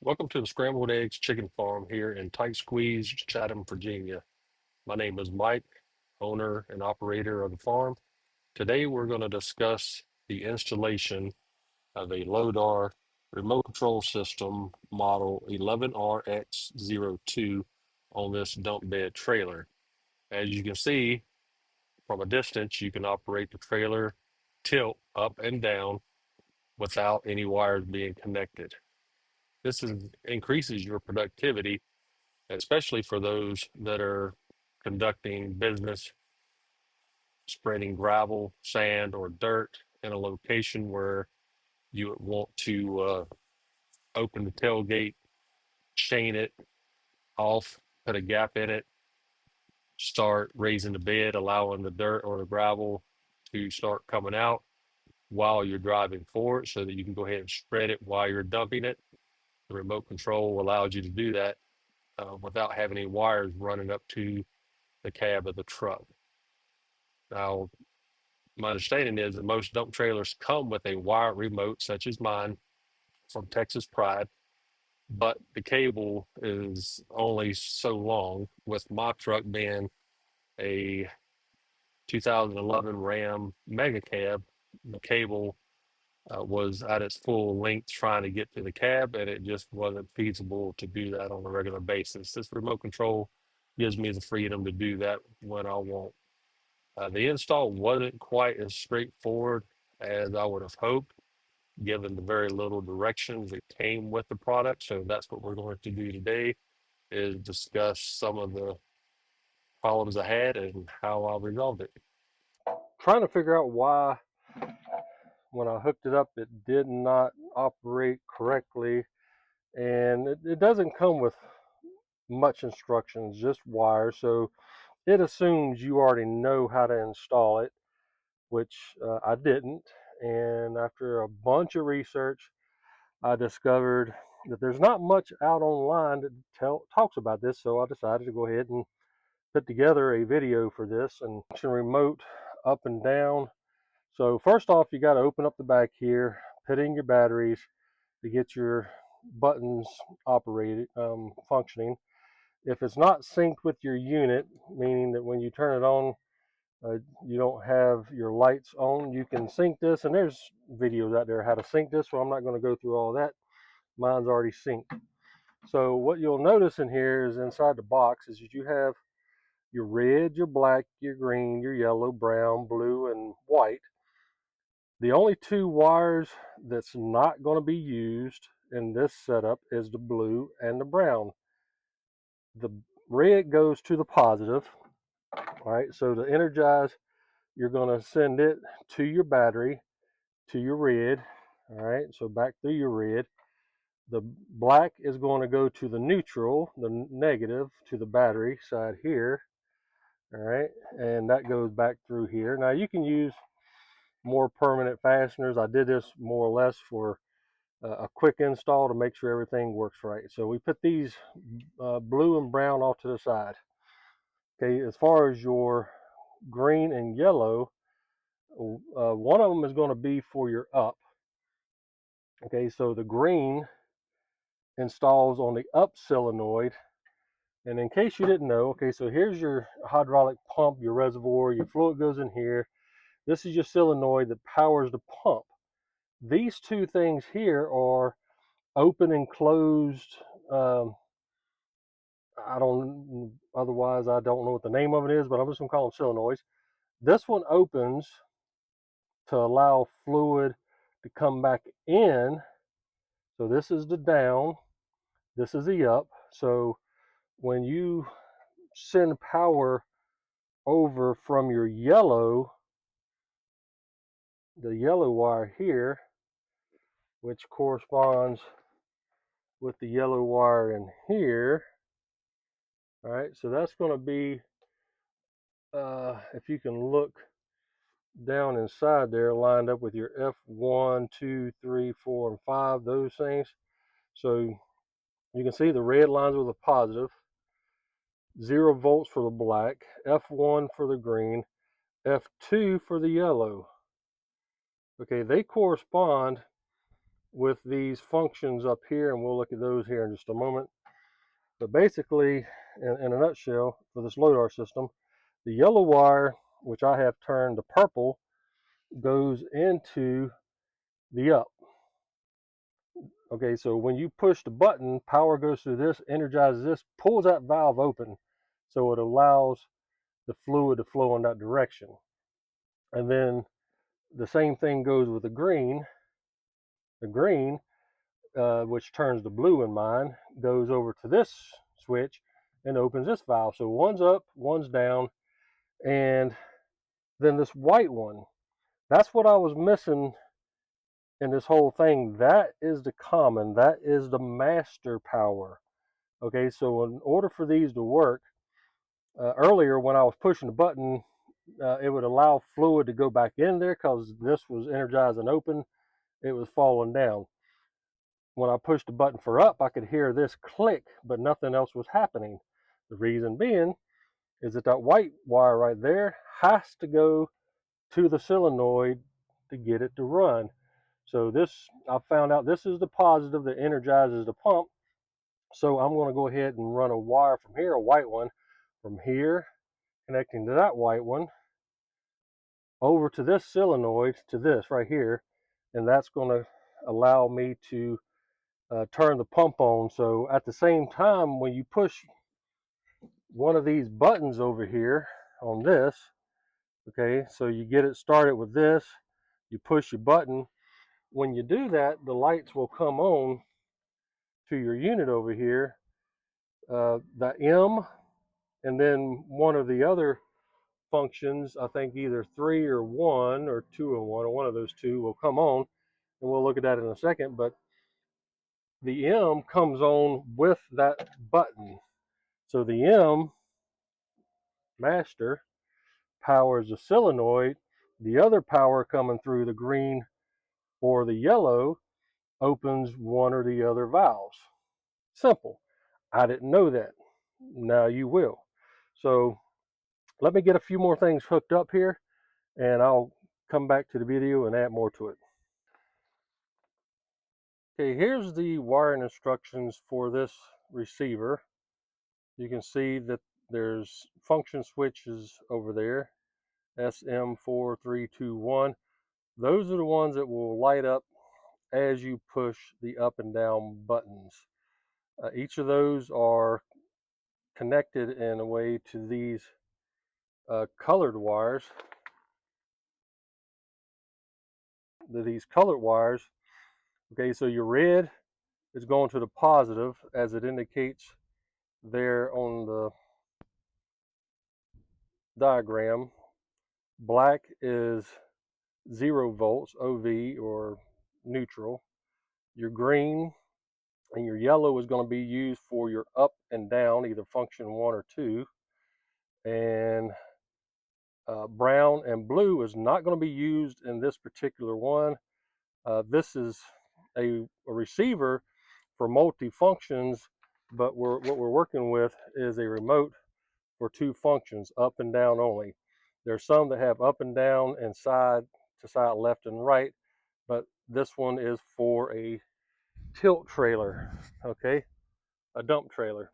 Welcome to the Scrambled Eggs Chicken Farm here in Tight Squeeze, Chatham, Virginia. My name is Mike, owner and operator of the farm. Today we're going to discuss the installation of a Lodar remote control system model 11RX02 on this dump bed trailer. As you can see from a distance, you can operate the trailer tilt up and down without any wires being connected. Increases your productivity, especially for those that are conducting business, spreading gravel, sand, or dirt in a location where you would want to open the tailgate, chain it off, put a gap in it, start raising the bed, allowing the dirt or the gravel to start coming out while you're driving forward so that you can go ahead and spread it while you're dumping it. The remote control allows you to do that without having any wires running up to the cab of the truck. Now, my understanding is that most dump trailers come with a wire remote, such as mine from Texas Pride, but the cable is only so long. With my truck being a 2011 Ram Mega Cab, the cable was at its full length trying to get to the cab, and it just wasn't feasible to do that on a regular basis. This remote control gives me the freedom to do that when I want. The install wasn't quite as straightforward as I would have hoped, given the very little directions that came with the product. So that's what we're going to do today, is discuss some of the problems I had and how I resolved it. Trying to figure out why when I hooked it up it did not operate correctly, and it doesn't come with much instructions, just wires, so it assumes you already know how to install it, which I didn't. And after a bunch of research, I discovered that there's not much out online that talks about this, so I decided to go ahead and put together a video for this and function remote up and down. So first off, you got to open up the back here, put in your batteries to get your buttons operated, functioning. If it's not synced with your unit, meaning that when you turn it on, you don't have your lights on, you can sync this. And there's videos out there how to sync this, so I'm not going to go through all that. Mine's already synced. So what you'll notice in here is inside the box is that you have your red, your black, your green, your yellow, brown, blue, and white. The only two wires that's not going to be used in this setup is the blue and the brown. The red goes to the positive. All right, so to energize, you're going to send it to your battery, to your red. All right, so back through your red. The black is going to go to the neutral, the negative, to the battery side here. All right, and that goes back through here. Now you can use more permanent fasteners. I did this more or less for a quick install to make sure everything works right. So we put these blue and brown off to the side. Okay, as far as your green and yellow, one of them is going to be for your up. Okay, so the green installs on the up solenoid. And in case you didn't know, okay, so here's your hydraulic pump, your reservoir, your fluid goes in here. This is your solenoid that powers the pump. These two things here are open and closed. Otherwise I don't know what the name of it is, but I'm just gonna call them solenoids. This one opens to allow fluid to come back in. So this is the down, this is the up. So when you send power over from your yellow, the yellow wire here, which corresponds with the yellow wire in here. All right, so that's going to be, if you can look down inside there, lined up with your F1, 2, 3, 4, and 5, those things. So you can see the red lines with a positive, 0 volts for the black, F1 for the green, F2 for the yellow. Okay, they correspond with these functions up here, and we'll look at those here in just a moment. But basically, in a nutshell, for this Lodar system, the yellow wire, which I have turned to purple, goes into the up. Okay, so when you push the button, power goes through this, energizes this, pulls that valve open, so it allows the fluid to flow in that direction. And then the same thing goes with the green. The green, which turns to blue in mine, goes over to this switch and opens this valve. So one's up, one's down, and then this white one, that's what I was missing in this whole thing. That is the common, that is the master power. Okay, so in order for these to work, earlier when I was pushing the button, it would allow fluid to go back in there because this was energized and open. It was falling down. When I pushed the button for up, I could hear this click, but nothing else was happening. The reason being is that that white wire right there has to go to the solenoid to get it to run. So this, I found out this is the positive that energizes the pump. So I'm going to go ahead and run a wire from here, a white one, from here, connecting to that white one, over to this solenoid, to this right here, and that's going to allow me to turn the pump on. So at the same time, when you push one of these buttons over here on this, okay, so you get it started with this, you push your button. When you do that, the lights will come on to your unit over here, the M, and then one of the other functions, I think either 3 or 1 or 2 and 1, or one of those two will come on, and we'll look at that in a second. But the M comes on with that button. So the M master powers the solenoid. The other power coming through the green or the yellow opens one or the other valves. Simple. I didn't know that. Now you will. So let me get a few more things hooked up here, and I'll come back to the video and add more to it. Okay, here's the wiring instructions for this receiver. You can see that there's function switches over there, SM4321. Those are the ones that will light up as you push the up and down buttons. Each of those are connected in a way to these colored wires. Okay, so your red is going to the positive as it indicates there on the diagram. Black is 0 volts, OV, or neutral. Your green and your yellow is going to be used for your up and down, either function 1 or 2. And brown and blue is not going to be used in this particular one. This is a receiver for multi-functions, but what we're working with is a remote for 2 functions, up and down only. There's some that have up and down and side to side, left and right, but this one is for a tilt trailer, okay, a dump trailer.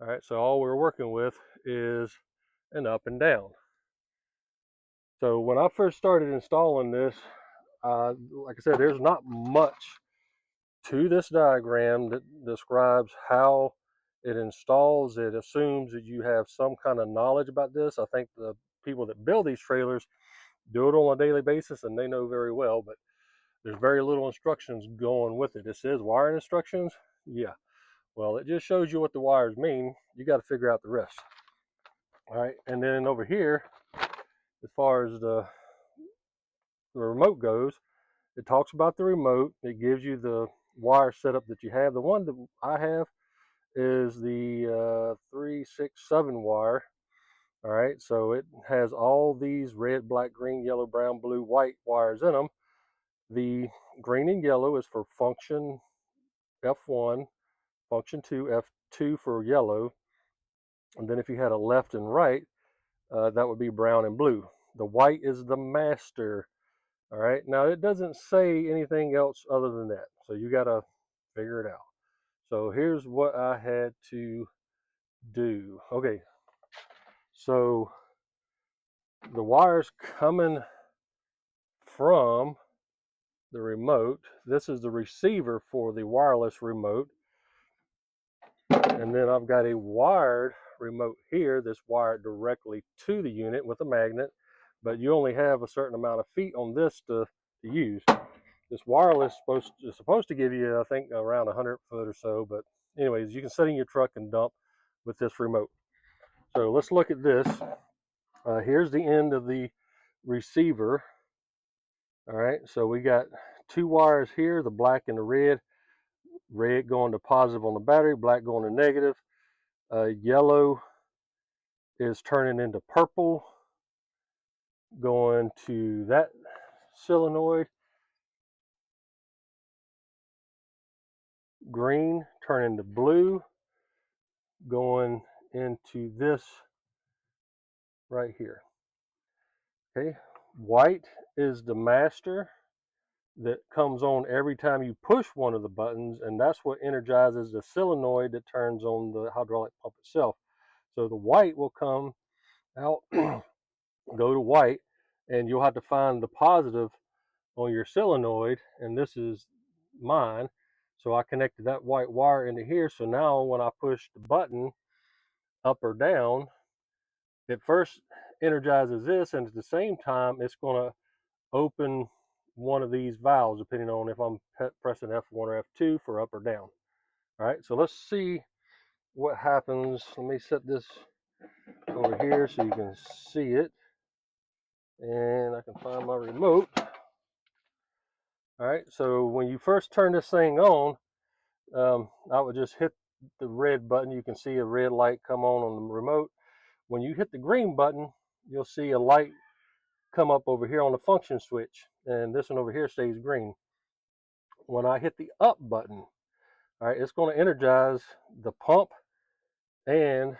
All right, so all we're working with is an up and down. So when I first started installing this, like I said, there's not much to this diagram that describes how it installs. It assumes that you have some kind of knowledge about this. I think the people that build these trailers do it on a daily basis, and they know very well, but there's very little instructions going with it. It says wiring instructions. Yeah, well, it just shows you what the wires mean. You got to figure out the rest. All right, and then over here, as far as the remote goes, it talks about the remote. It gives you the wire setup that you have. The one that I have is the 367 wire. All right, so it has all these red, black, green, yellow, brown, blue, white wires in them. The green and yellow is for function F1, function 2, F2 for yellow. And then if you had a left and right, that would be brown and blue. The white is the master All right, now it doesn't say anything else other than that, so you got to figure it out. So here's what I had to do. Okay, so the wires coming from the remote, this is the receiver for the wireless remote, and then I've got a wired remote here that's wired directly to the unit with a magnet, but you only have a certain amount of feet on this to use. This wireless is supposed to give you, I think, around 100 foot or so, but anyways, you can sit in your truck and dump with this remote. So let's look at this. Here's the end of the receiver. All right, so we got two wires here, the black and the red. Red going to positive on the battery, black going to negative. Yellow is turning into purple, going to that solenoid. Green turning to blue, going into this right here. Okay, white is the master that comes on every time you push one of the buttons, and that's what energizes the solenoid that turns on the hydraulic pump itself. So the white will come out, go to white, and you'll have to find the positive on your solenoid, and this is mine. So I connected that white wire into here, so now when I push the button up or down, it first energizes this, and at the same time it's going to open one of these valves depending on if I'm pressing F1 or F2 for up or down. All right, so let's see what happens. Let me set this over here so you can see it, and I can find my remote. All right, so when you first turn this thing on, I would just hit the red button. You can see a red light come on the remote. When you hit the green button, you'll see a light come up over here on the function switch, and this one over here stays green. When I hit the up button, all right, it's going to energize the pump and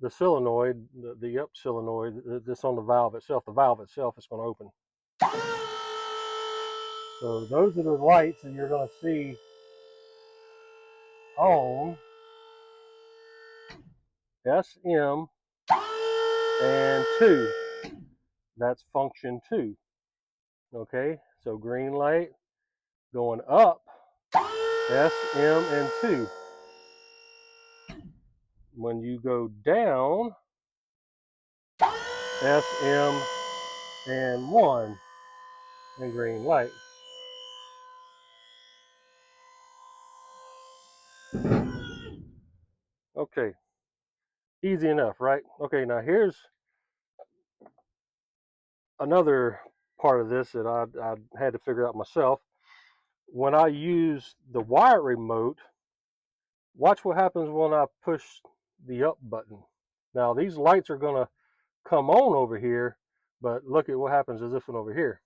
the solenoid, the up solenoid that's on the valve itself. The valve itself is going to open. So those are the lights that you're going to see on SM and 2. That's function 2. Okay, so green light going up, SM and 2. When you go down, SM and 1, and green light. Okay, easy enough, right? Okay, now here's another part of this that I had to figure out myself. When I use the wire remote, watch what happens when I push the up button. Now these lights are going to come on over here, but look at what happens is this one over here.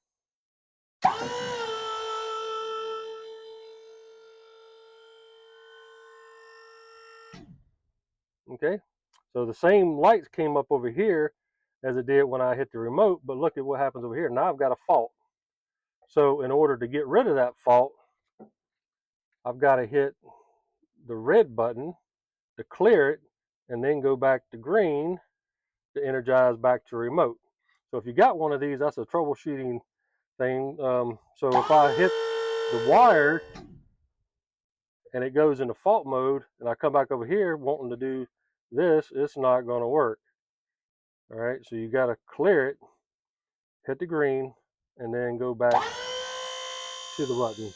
Okay, so the same lights came up over here as it did when I hit the remote, but look at what happens over here. Now I've got a fault. So in order to get rid of that fault, I've got to hit the red button to clear it, and then go back to green to energize back to remote. So if you got one of these, that's a troubleshooting thing. So if I hit the wire and it goes into fault mode, and I come back over here wanting to do this, it's not going to work. All right, so you got to clear it, hit the green, and then go back to the button.